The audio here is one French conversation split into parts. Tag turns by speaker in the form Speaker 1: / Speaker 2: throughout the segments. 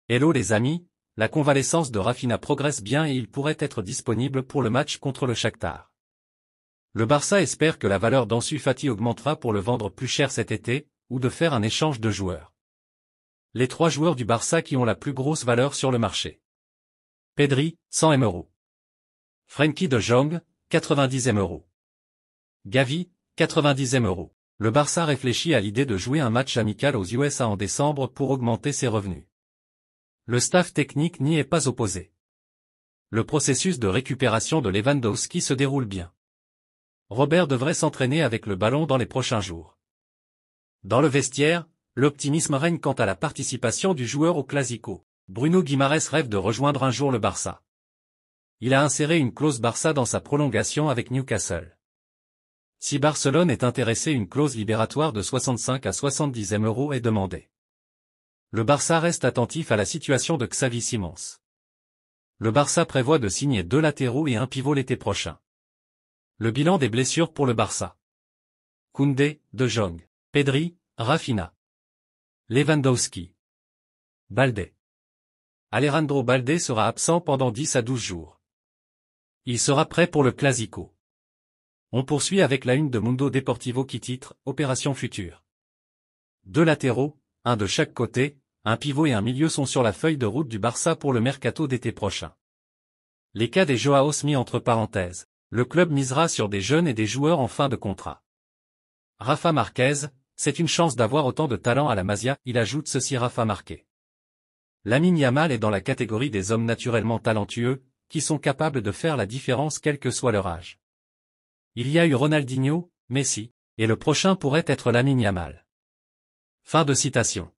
Speaker 1: Hello les amis, la convalescence de Rafinha progresse bien et il pourrait être disponible pour le match contre le Shakhtar. Le Barça espère que la valeur d'Ansu Fati augmentera pour le vendre plus cher cet été, ou de faire un échange de joueurs. Les 3 joueurs du Barça qui ont la plus grosse valeur sur le marché. Pedri, 100 M €. Frenkie de Jong, 90 M €. Gavi, 90 M €. Le Barça réfléchit à l'idée de jouer un match amical aux USA en décembre pour augmenter ses revenus. Le staff technique n'y est pas opposé. Le processus de récupération de Lewandowski se déroule bien. Robert devrait s'entraîner avec le ballon dans les prochains jours. Dans le vestiaire, l'optimisme règne quant à la participation du joueur au Clasico. Bruno Guimaraes rêve de rejoindre un jour le Barça. Il a inséré une clause Barça dans sa prolongation avec Newcastle. Si Barcelone est intéressé, une clause libératoire de 65 à 70 M € est demandée. Le Barça reste attentif à la situation de Xavi Simons. Le Barça prévoit de signer 2 latéraux et un pivot l'été prochain. Le bilan des blessures pour le Barça. Koundé, De Jong, Pedri, Rafinha, Lewandowski, Balde. Alejandro Balde sera absent pendant 10 à 12 jours. Il sera prêt pour le Clasico. On poursuit avec la une de Mundo Deportivo qui titre « Opération Future ». 2 latéraux, un de chaque côté, un pivot et un milieu sont sur la feuille de route du Barça pour le mercato d'été prochain. Les cas des Joaos mis entre parenthèses. Le club misera sur des jeunes et des joueurs en fin de contrat. Rafa Marquez, c'est une chance d'avoir autant de talent à la Masia, il ajoute ceci Rafa Marquez. Lamine Yamal est dans la catégorie des hommes naturellement talentueux, qui sont capables de faire la différence quel que soit leur âge. Il y a eu Ronaldinho, Messi, et le prochain pourrait être Lamine Yamal. Fin de citation.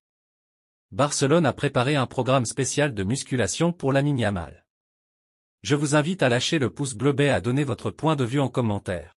Speaker 1: Barcelone a préparé un programme spécial de musculation pour Lamine Yamal. Je vous invite à lâcher le pouce bleu et à donner votre point de vue en commentaire.